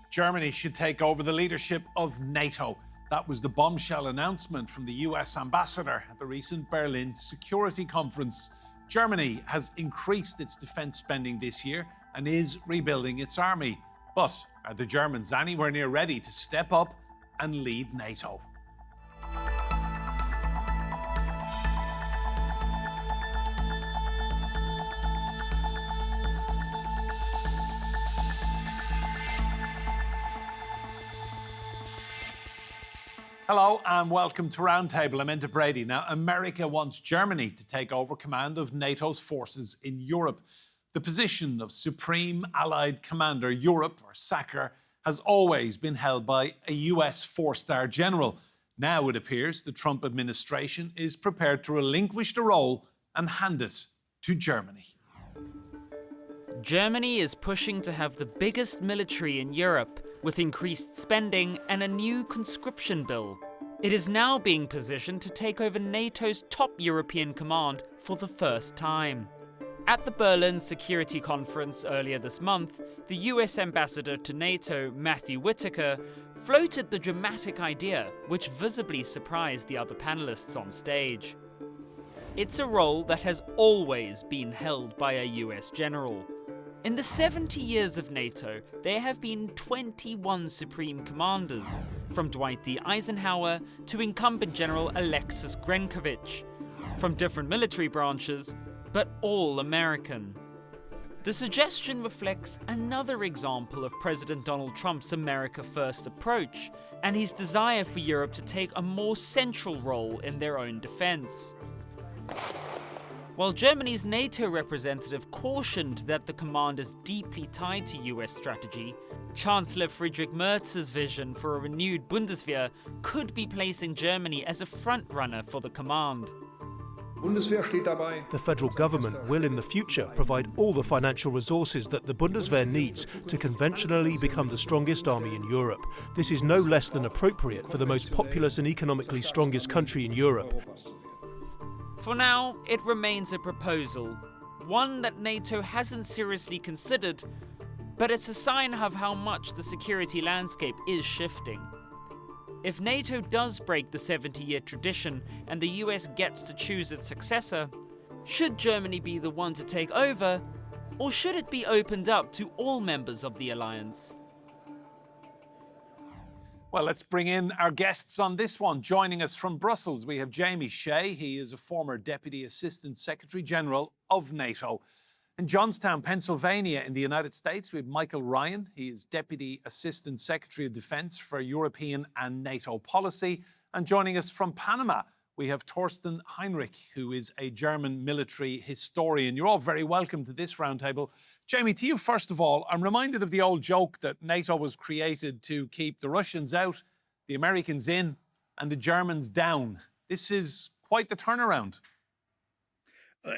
Germany should take over the leadership of NATO. That was the bombshell announcement from the US ambassador at the recent Berlin Security Conference. Germany has increased its defence spending this year and is rebuilding its army. But are the Germans anywhere near ready to step up and lead NATO? Hello and welcome to Roundtable. I'm Enda Brady. Now, America wants Germany to take over command of NATO's forces in Europe. The position of Supreme Allied Commander Europe, or SACEUR, has always been held by a US four-star general. Now it appears the Trump administration is prepared to relinquish the role and hand it to Germany. Germany is pushing to have the biggest military in Europe, with increased spending and a new conscription bill. It is now being positioned to take over NATO's top European command for the first time. At the Berlin Security Conference earlier this month, the US ambassador to NATO, Matthew Whitaker, floated the dramatic idea, which visibly surprised the other panelists on stage. It's a role that has always been held by a US general. In the 70 years of NATO, there have been 21 supreme commanders, from Dwight D Eisenhower to incumbent General Alexus Grynkewich, from different military branches, but all American. The suggestion reflects another example of President Donald Trump's America First approach, and his desire for Europe to take a more central role in their own defense. While Germany's NATO representative cautioned that the command is deeply tied to US strategy, Chancellor Friedrich Merz's vision for a renewed Bundeswehr could be placing Germany as a frontrunner for the command. The federal government will in the future provide all the financial resources that the Bundeswehr needs to conventionally become the strongest army in Europe. This is no less than appropriate for the most populous and economically strongest country in Europe. For now, it remains a proposal, one that NATO hasn't seriously considered, but it's a sign of how much the security landscape is shifting. If NATO does break the 70-year tradition and the US gets to choose its successor, should Germany be the one to take over, or should it be opened up to all members of the alliance? Well, let's bring in our guests on this one. Joining us from Brussels, we have Shea. He is a former Deputy Assistant Secretary General of NATO. In Johnstown, Pennsylvania, in the United States, we have Michael Ryan. He is Deputy Assistant Secretary of Defense for European and NATO policy. And joining us from Panama, we have Torsten Heinrich, who is a German military historian. You're all very welcome to this roundtable. Jamie, to you first of all, I'm reminded of the old joke that NATO was created to keep the Russians out, the Americans in, and the Germans down. This is quite the turnaround.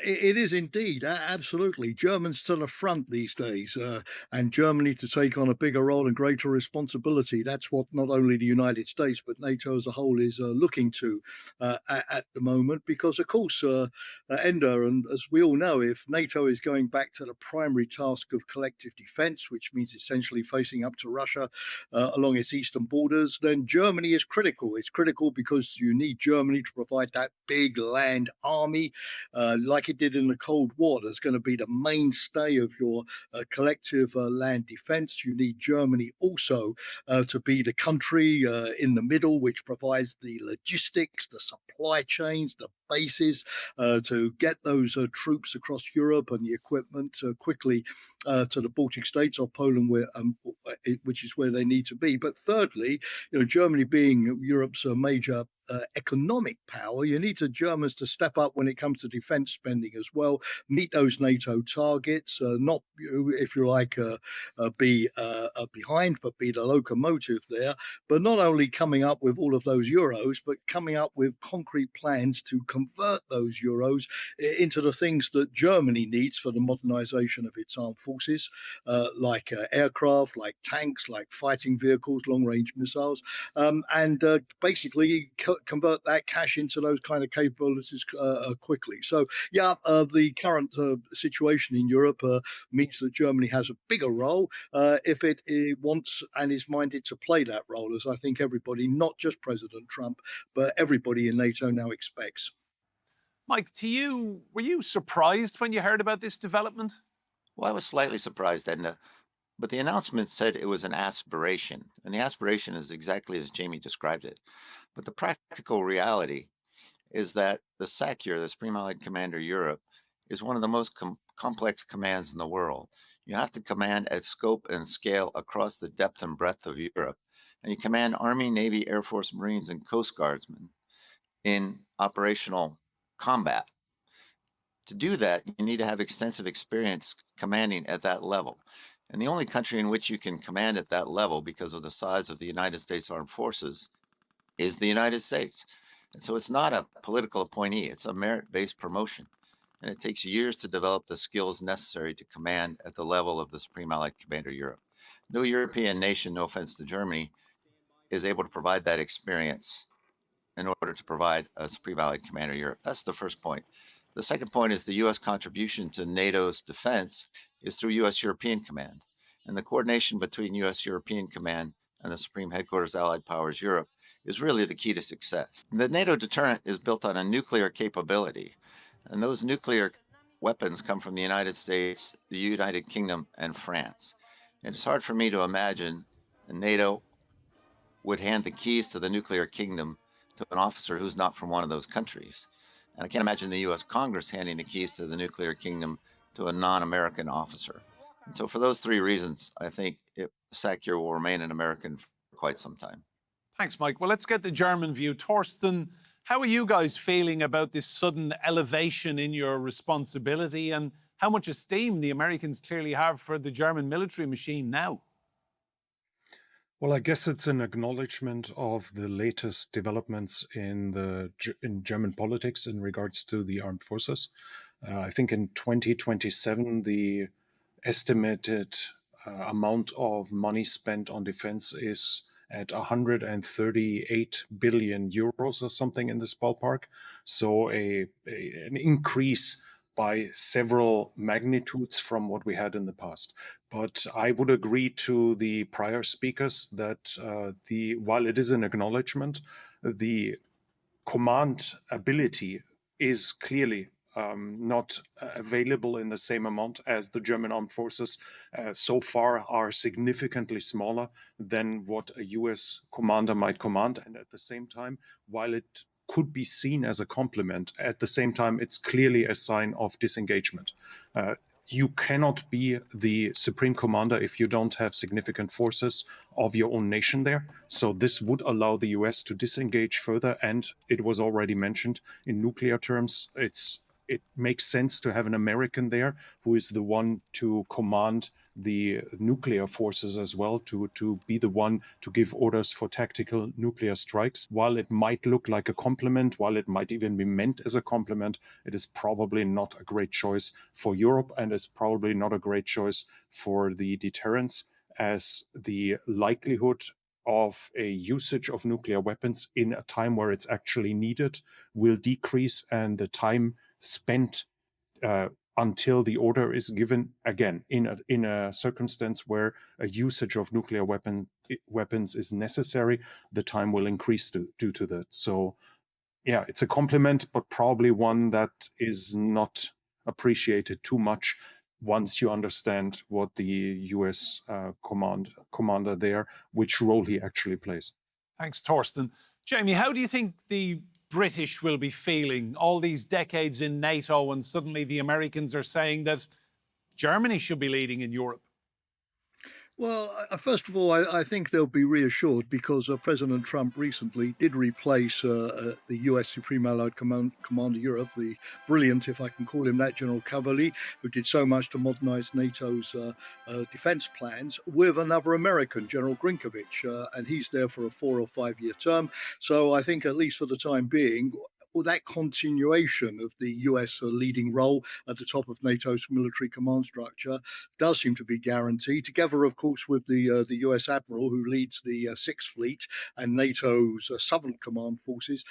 It is indeed, absolutely. Germans to the front these days, and Germany to take on a bigger role and greater responsibility. That's what not only the United States, but NATO as a whole is looking to at the moment. Because, of course, Enda, and as we all know, if NATO is going back to the primary task of collective defense, which means essentially facing up to Russia along its eastern borders, then Germany is critical. It's critical because you need Germany to provide that big land army, like it did in the Cold War. That's going to be the mainstay of your collective land defense. You need Germany also to be the country in the middle, which provides the logistics, the supply chains, the bases to get those troops across Europe and the equipment quickly to the Baltic states or Poland, which is where they need to be. But thirdly, Germany being Europe's major economic power, you need the Germans to step up when it comes to defense spending as well, meet those NATO targets, not, if you like, be behind, but be the locomotive there. But not only coming up with all of those euros, but coming up with concrete plans to convert those euros into the things that Germany needs for the modernization of its armed forces, like aircraft, like tanks, like fighting vehicles, long-range missiles, and basically convert that cash into those kind of capabilities quickly. So, yeah, the current situation in Europe means that Germany has a bigger role if it wants and is minded to play that role, as I think everybody, not just President Trump, but everybody in NATO now expects. Mike, were you surprised when you heard about this development? Well, I was slightly surprised, Edna, but the announcement said it was an aspiration, and the aspiration is exactly as Jamie described it. But the practical reality is that the SACEUR, the Supreme Allied Commander Europe, is one of the most complex commands in the world. You have to command at scope and scale across the depth and breadth of Europe. And you command Army, Navy, Air Force, Marines, and Coast Guardsmen in operational combat. To do that, you need to have extensive experience commanding at that level. And the only country in which you can command at that level, because of the size of the United States Armed Forces, is the United States. And so it's not a political appointee, it's a merit-based promotion. And it takes years to develop the skills necessary to command at the level of the Supreme Allied Commander Europe. No European nation, no offense to Germany, is able to provide that experience in order to provide a Supreme Allied Commander Europe. That's the first point. The second point is the U.S. contribution to NATO's defense is through U.S. European Command. And the coordination between U.S. European Command and the Supreme Headquarters Allied Powers Europe is really the key to success. The NATO deterrent is built on a nuclear capability, and those nuclear weapons come from the United States, the United Kingdom, and France. And it's hard for me to imagine NATO would hand the keys to the nuclear kingdom to an officer who's not from one of those countries. And I can't imagine the U.S. Congress handing the keys to the nuclear kingdom to a non-American officer. And so for those three reasons, I think SACEUR will remain an American for quite some time. Thanks, Mike. Well, let's get the German view. Torsten, how are you guys feeling about this sudden elevation in your responsibility, and how much esteem the Americans clearly have for the German military machine now? Well, I guess it's an acknowledgement of the latest developments in German politics in regards to the armed forces. I think in 2027, the estimated amount of money spent on defense is at 138 billion euros or something in this ballpark. So an increase by several magnitudes from what we had in the past. But I would agree to the prior speakers that while it is an acknowledgement, the command ability is clearly not available in the same amount as the German armed forces so far are significantly smaller than what a US commander might command. And at the same time, while it could be seen as a compliment, at the same time, it's clearly a sign of disengagement. You cannot be the supreme commander if you don't have significant forces of your own nation there. So this would allow the US to disengage further. And it was already mentioned in nuclear terms, it makes sense to have an American there who is the one to command the nuclear forces as well, to be the one to give orders for tactical nuclear strikes. While it might look like a compliment, while it might even be meant as a compliment, it is probably not a great choice for Europe, and is probably not a great choice for the deterrence, as the likelihood of a usage of nuclear weapons in a time where it's actually needed will decrease, and the time spent until the order is given, again, in a circumstance where a usage of nuclear weapons is necessary, the time will increase due to that. So, yeah, it's a compliment, but probably one that is not appreciated too much once you understand what the US commander there, which role he actually plays. Thanks, Torsten. Jamie, how do you think the British will be feeling all these decades in NATO, and suddenly the Americans are saying that Germany should be leading in Europe? Well, first of all, I think they'll be reassured because President Trump recently did replace the US Supreme Allied Commander Europe, the brilliant, if I can call him that, General Cavalli, who did so much to modernize NATO's defense plans, with another American, General Grynkewich, and he's there for a 4 or 5 year term. So I think, at least for the time being, that continuation of the US leading role at the top of NATO's military command structure does seem to be guaranteed, together, of course, with the US Admiral who leads the Sixth Fleet and NATO's Southern Command forces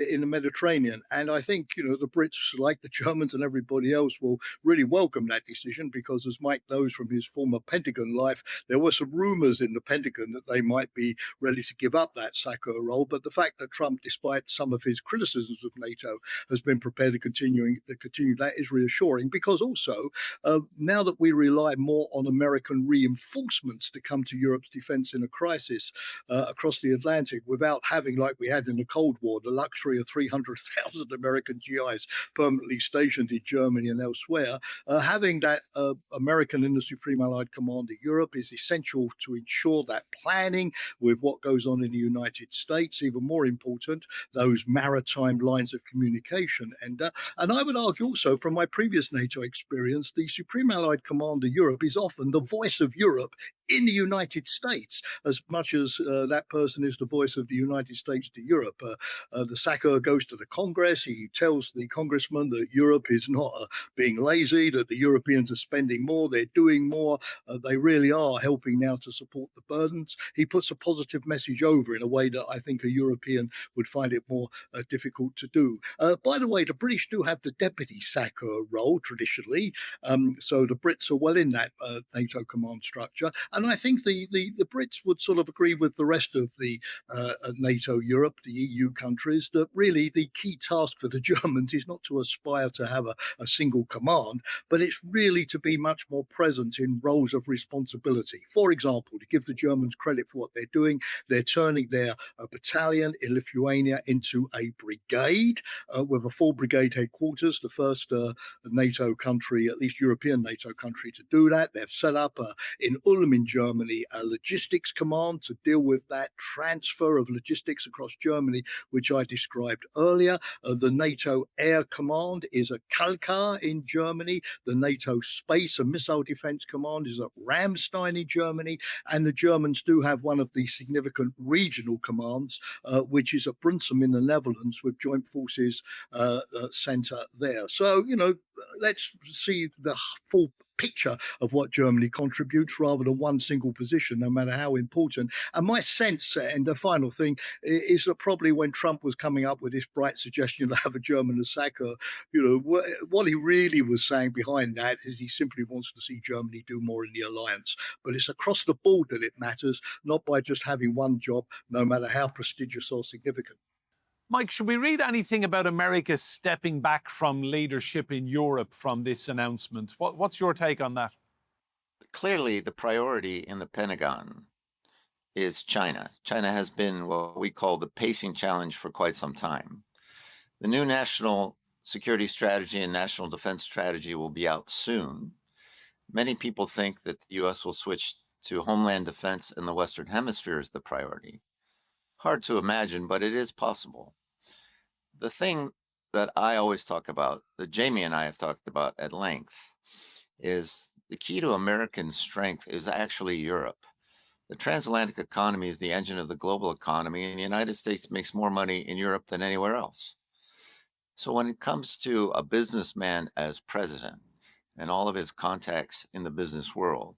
in the Mediterranean. And I think, the Brits, like the Germans and everybody else, will really welcome that decision because, as Mike knows from his former Pentagon life, there were some rumors in the Pentagon that they might be ready to give up that SACEUR role. But the fact that Trump, despite some of his criticisms of NATO, has been prepared to continue that is reassuring, because also now that we rely more on American reinforcements to come to Europe's defense in a crisis across the Atlantic, without having, like we had in the Cold War, the luxury of 300,000 American GIs permanently stationed in Germany and elsewhere, having that American in the Supreme Allied Command of Europe is essential to ensure that planning with what goes on in the United States. Even more important, those maritime lines of communication. And I would argue also, from my previous NATO experience, the Supreme Allied Command of Europe is often the voice of Europe in the United States, as much as that person is the voice of the United States to Europe. The SACEUR goes to the Congress. He tells the congressman that Europe is not being lazy, that the Europeans are spending more, they're doing more, they really are helping now to support the burdens. He puts a positive message over in a way that I think a European would find it more difficult to do. By the way, the British do have the deputy SACEUR role traditionally, so the Brits are well in that NATO command structure. And I think the Brits would sort of agree with the rest of the NATO Europe, the EU countries, that really the key task for the Germans is not to aspire to have a single command, but it's really to be much more present in roles of responsibility. For example, to give the Germans credit for what they're doing, they're turning their battalion in Lithuania into a brigade with a full brigade headquarters, the first NATO country, at least European NATO country, to do that. They've set up in Ulm in Germany a logistics command to deal with that transfer of logistics across Germany, which I described earlier. The NATO Air Command is at Kalkar in Germany. The NATO Space and Missile Defense Command is at Ramstein in Germany. And the Germans do have one of the significant regional commands, which is at Brunsum in the Netherlands, with Joint Forces Center there. So, let's see the full picture of what Germany contributes rather than one single position, no matter how important. And my sense, and the final thing, is that probably when Trump was coming up with this bright suggestion to have a German as SACEUR, what he really was saying behind that is he simply wants to see Germany do more in the alliance. But it's across the board that it matters, not by just having one job, no matter how prestigious or significant. Mike, should we read anything about America stepping back from leadership in Europe from this announcement? What's your take on that? Clearly, the priority in the Pentagon is China. China has been what we call the pacing challenge for quite some time. The new national security strategy and national defense strategy will be out soon. Many people think that the U.S. will switch to homeland defense in the Western Hemisphere as the priority. Hard to imagine, but it is possible. The thing that I always talk about, that Jamie and I have talked about at length, is the key to American strength is actually Europe. The transatlantic economy is the engine of the global economy, and the United States makes more money in Europe than anywhere else. So when it comes to a businessman as president and all of his contacts in the business world,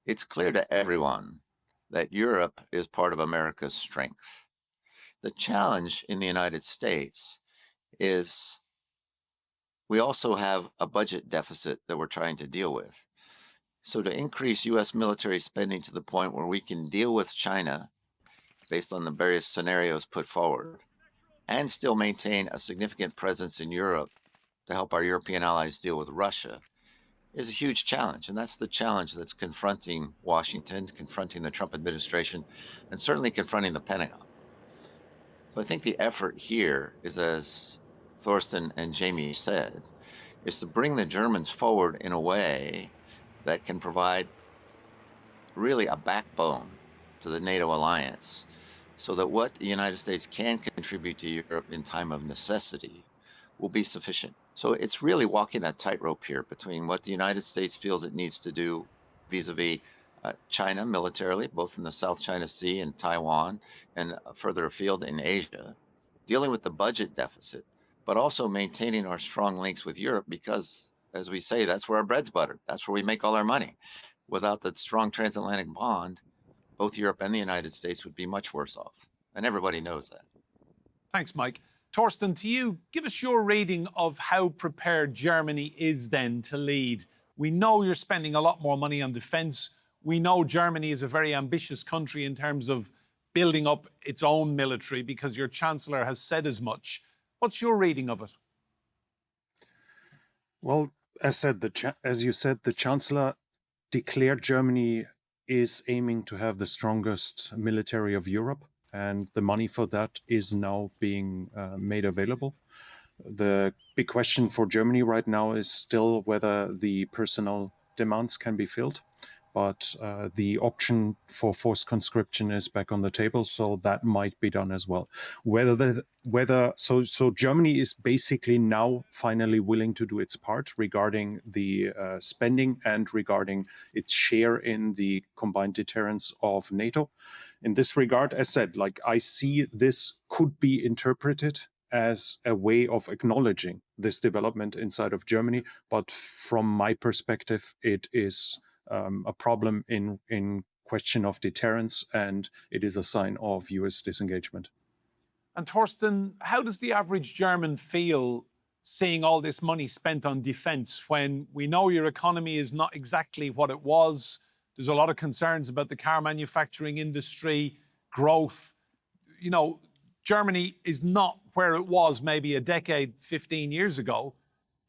it's clear to everyone that Europe is part of America's strength. The challenge in the United States is we also have a budget deficit that we're trying to deal with. So to increase U.S. military spending to the point where we can deal with China based on the various scenarios put forward and still maintain a significant presence in Europe to help our European allies deal with Russia is a huge challenge. And that's the challenge that's confronting Washington, confronting the Trump administration, and certainly confronting the Pentagon. So I think the effort here is, as Torsten and Jamie said, is to bring the Germans forward in a way that can provide really a backbone to the NATO alliance, so that what the United States can contribute to Europe in time of necessity will be sufficient. So it's really walking a tightrope here between what the United States feels it needs to do vis-a-vis China militarily, both in the South China Sea and Taiwan, and further afield in Asia, dealing with the budget deficit, but also maintaining our strong links with Europe because, as we say, that's where our bread's buttered. That's where we make all our money. Without the strong transatlantic bond, both Europe and the United States would be much worse off. And everybody knows that. Thanks, Mike. Torsten, to you, give us your reading of how prepared Germany is then to lead. We know you're spending a lot more money on defence. We know Germany is a very ambitious country in terms of building up its own military because your Chancellor has said as much. What's your reading of it? Well, as you said, the Chancellor declared Germany is aiming to have the strongest military of Europe, and the money for that is now being made available. The big question for Germany right now is still whether the personnel demands can be filled, but the option for forced conscription is back on the table, so that might be done as well. So Germany is basically now finally willing to do its part regarding the spending and regarding its share in the combined deterrence of NATO. In this regard, as said, I see this could be interpreted as a way of acknowledging this development inside of Germany, but from my perspective, it is a problem in question of deterrence, and it is a sign of US disengagement. And Torsten, how does the average German feel seeing all this money spent on defence when we know your economy is not exactly what it was? There's a lot of concerns about the car manufacturing industry, growth. You know, Germany is not where it was maybe a decade, 15 years ago.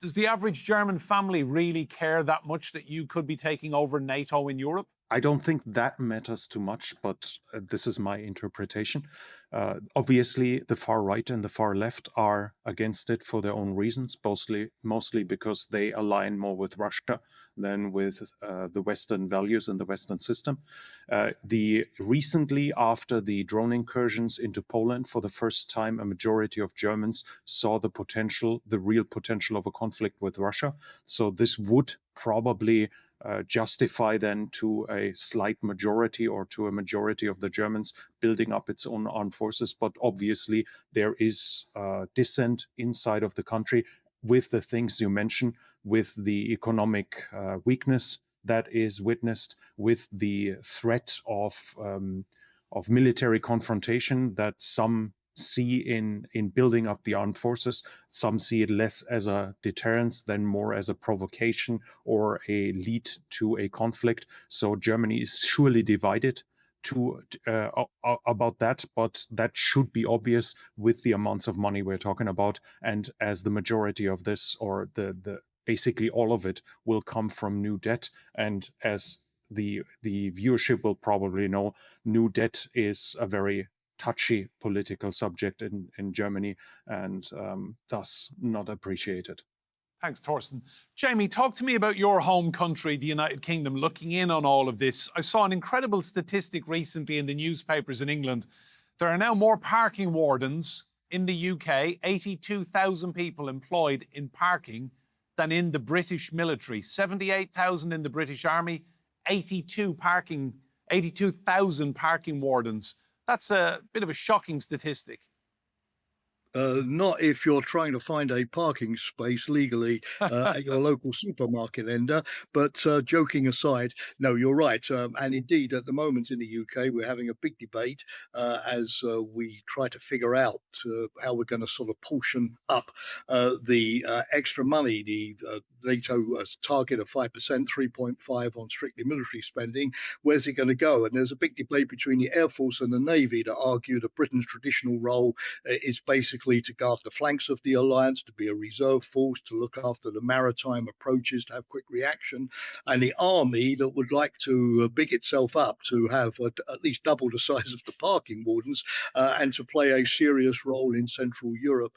Does the average German family really care that much that you could be taking over NATO in Europe? I don't think that matters too much, but this is my interpretation. Obviously, the far right and the far left are against it for their own reasons, mostly because they align more with Russia than with the Western values and the Western system. Recently, after the drone incursions into Poland, for the first time, a majority of Germans saw the real potential of a conflict with Russia. So this would probably justify then to a slight majority or to a majority of the Germans building up its own armed forces. But obviously there is dissent inside of the country with the things you mentioned, with the economic weakness that is witnessed, with the threat of military confrontation that some see in building up the armed forces. Some see it less as a deterrence than more as a provocation or a lead to a conflict. So Germany is surely divided about that, but that should be obvious with the amounts of money we're talking about. And as the majority of this, or the basically all of it, will come from new debt, and as the viewership will probably know, new debt is a very touchy political subject in Germany, and thus not appreciated. Thanks, Torsten. Jamie, talk to me about your home country, the United Kingdom, looking in on all of this. I saw an incredible statistic recently in the newspapers in England. There are now more parking wardens in the UK, 82,000 people employed in parking, than in the British military. 78,000 in the British Army, 82,000 parking wardens. That's a bit of a shocking statistic. Not if you're trying to find a parking space legally at your local supermarket, Enda. But joking aside, no, you're right. And indeed, at the moment in the UK, we're having a big debate as we try to figure out how we're going to sort of portion up the extra money, the NATO target of 5%, 3.5 on strictly military spending. Where's it going to go? And there's a big debate between the Air Force and the Navy to argue that Britain's traditional role is basically basically to guard the flanks of the alliance, to be a reserve force, to look after the maritime approaches, to have quick reaction, and the army that would like to big itself up to have at least double the size of the parking wardens and to play a serious role in Central Europe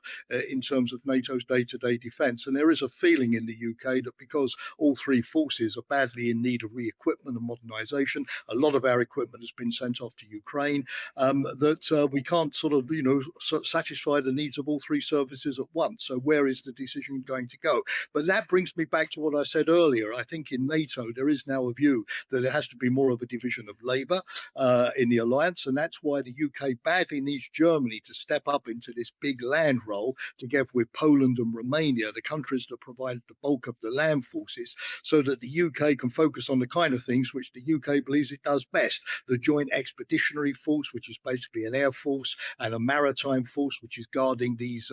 in terms of NATO's day-to-day defence. And there is a feeling in the UK that because all three forces are badly in need of re-equipment and modernisation, a lot of our equipment has been sent off to Ukraine, that we can't sort of, satisfy the needs of all three services at once. So where is the decision going to go? But that brings me back to what I said earlier. I think in NATO, there is now a view that there has to be more of a division of labour in the alliance. And that's why the UK badly needs Germany to step up into this big land role together with Poland and Romania, the countries that provide the bulk of the land forces, so that the UK can focus on the kind of things which the UK believes it does best: the Joint Expeditionary Force, which is basically an air force, and a maritime force, which is guarding these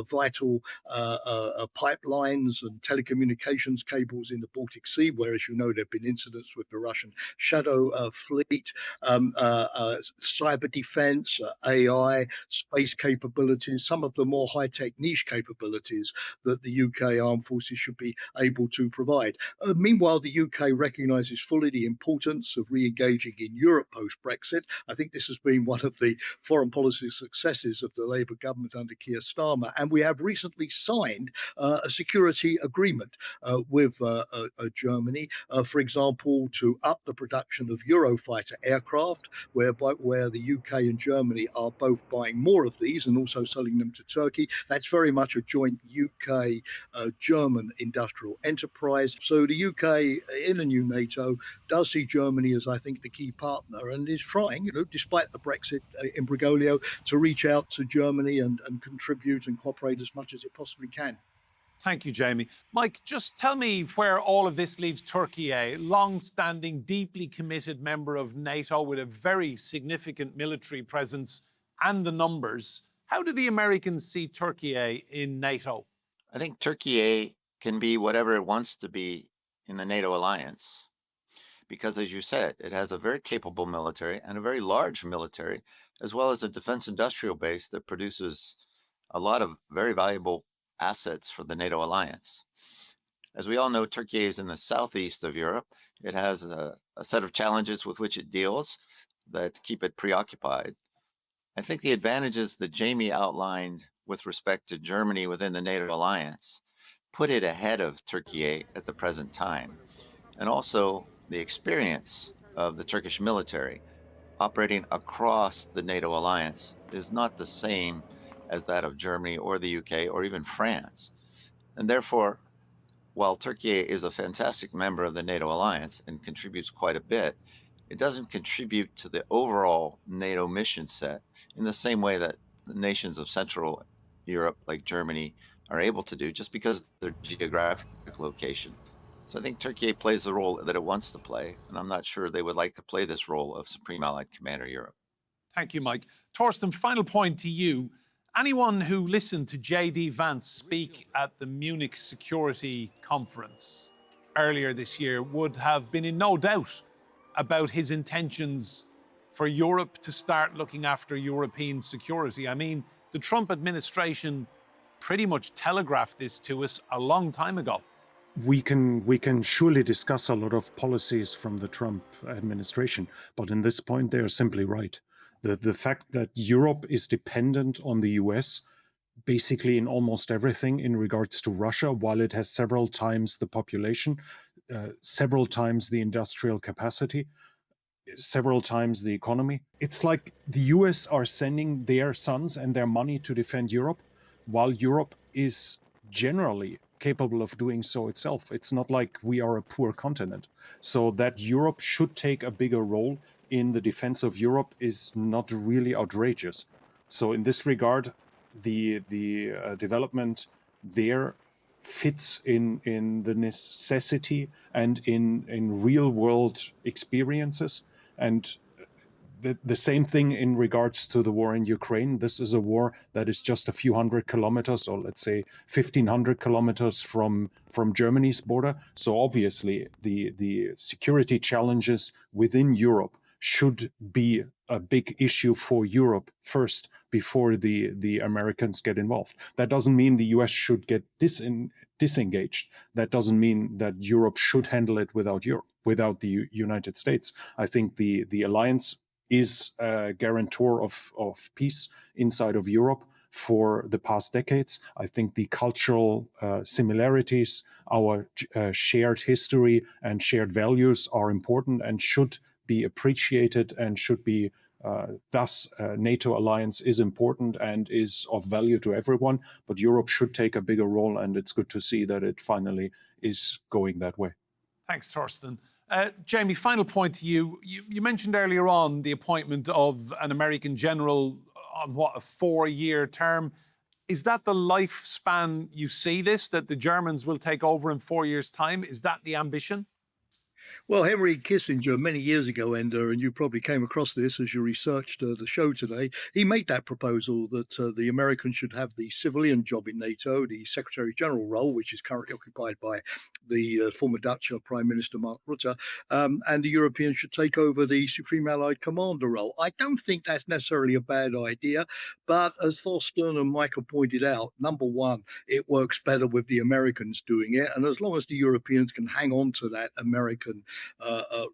vital pipelines and telecommunications cables in the Baltic Sea, where, as you know, there have been incidents with the Russian Shadow fleet, cyber defense, AI, space capabilities, some of the more high-tech niche capabilities that the UK armed forces should be able to provide. Meanwhile, the UK recognises fully the importance of re-engaging in Europe post-Brexit. I think this has been one of the foreign policy successes of the Labour government under Keir Starmer, and we have recently signed a security agreement with Germany, for example, to up the production of Eurofighter aircraft, where the UK and Germany are both buying more of these and also selling them to Turkey. That's very much a joint UK-German industrial enterprise. So the UK in the new NATO does see Germany as, I think, the key partner, and is trying, despite the Brexit imbroglio, to reach out to Germany and contribute and cooperate as much as it possibly can. Thank you, Jamie. Mike, just tell me where all of this leaves Turkey, a long-standing, deeply committed member of NATO with a very significant military presence and the numbers. How do the Americans see Turkey in NATO? I think Turkey can be whatever it wants to be in the NATO alliance, because, as you said, it has a very capable military and a very large military, as well as a defense industrial base that produces a lot of very valuable assets for the NATO alliance. As we all know, Turkey is in the southeast of Europe. It has a set of challenges with which it deals that keep it preoccupied. I think the advantages that Jamie outlined with respect to Germany within the NATO alliance put it ahead of Turkey at the present time. And also the experience of the Turkish military operating across the NATO alliance is not the same as that of Germany or the UK or even France. And therefore, while Turkey is a fantastic member of the NATO alliance and contributes quite a bit, it doesn't contribute to the overall NATO mission set in the same way that the nations of Central Europe, like Germany, are able to do, just because of their geographic location. So I think Turkey plays the role that it wants to play, and I'm not sure they would like to play this role of Supreme Allied Commander Europe. Thank you, Mike. Torsten, final point to you. Anyone who listened to J.D. Vance speak at the Munich Security Conference earlier this year would have been in no doubt about his intentions for Europe to start looking after European security. I mean, the Trump administration pretty much telegraphed this to us a long time ago. We can surely discuss a lot of policies from the Trump administration, but in this point, they are simply right. The fact that Europe is dependent on the US basically in almost everything in regards to Russia, while it has several times the population, several times the industrial capacity, several times the economy. It's like the US are sending their sons and their money to defend Europe, while Europe is generally capable of doing so itself. It's not like we are a poor continent. So that Europe should take a bigger role in the defense of Europe is not really outrageous. So in this regard, the development there fits in the necessity and in real world experiences. And the same thing in regards to the war in Ukraine. This is a war that is just a few hundred kilometers, or let's say 1,500 kilometers from Germany's border. So obviously the security challenges within Europe should be a big issue for Europe first before the Americans get involved. That doesn't mean the US should get disengaged. That doesn't mean that Europe should handle it without the United States. I think the alliance is a guarantor of peace inside of Europe for the past decades. I think the cultural similarities, our shared history and shared values are important and should be appreciated and should be thus NATO alliance is important and is of value to everyone, but Europe should take a bigger role, and it's good to see that it finally is going that way. Thanks, Torsten. Jamie, final point to you. You mentioned earlier on the appointment of an American general on a 4-year term. Is that the lifespan you see this, that the Germans will take over in 4 years' time? Is that the ambition? Well, Henry Kissinger, many years ago, Enda, and you probably came across this as you researched the show today, he made that proposal that the Americans should have the civilian job in NATO, the Secretary General role, which is currently occupied by the former Dutch Prime Minister Mark Rutte, and the Europeans should take over the Supreme Allied Commander role. I don't think that's necessarily a bad idea, but as Thorsten and Michael pointed out, number one, it works better with the Americans doing it, and as long as the Europeans can hang on to that American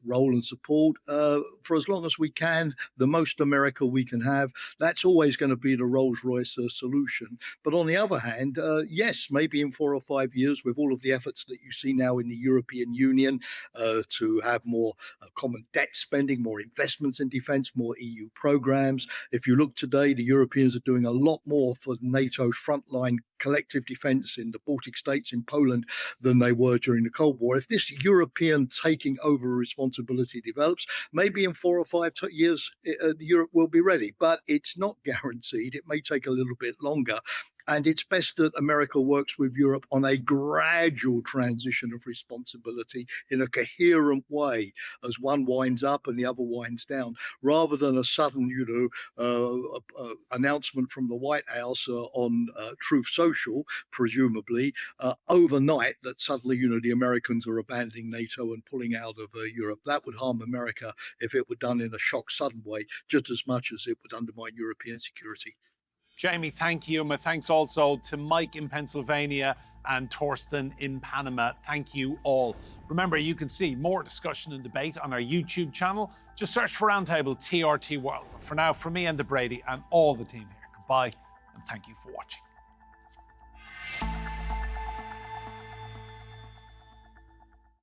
role and support for as long as we can, the most America we can have, that's always going to be the Rolls-Royce solution. But on the other hand, yes, maybe in 4 or 5 years, with all of the efforts that you see now in the European Union to have more common debt spending, more investments in defense, more EU programs. If you look today, the Europeans are doing a lot more for NATO's frontline collective defense in the Baltic states, in Poland, than they were during the Cold War. If this European taking over responsibility develops, maybe in 4 or 5 years, Europe will be ready. But it's not guaranteed. It may take a little bit longer. And it's best that America works with Europe on a gradual transition of responsibility in a coherent way as one winds up and the other winds down, rather than a sudden, announcement from the White House on Truth Social, presumably, overnight that suddenly, the Americans are abandoning NATO and pulling out of Europe. That would harm America if it were done in a shock, sudden way, just as much as it would undermine European security. Jamie, thank you. My thanks also to Mike in Pennsylvania and Torsten in Panama. Thank you all. Remember, you can see more discussion and debate on our YouTube channel. Just search for Roundtable TRT World. For now, from me, Enda Brady, and all the team here, goodbye, and thank you for watching.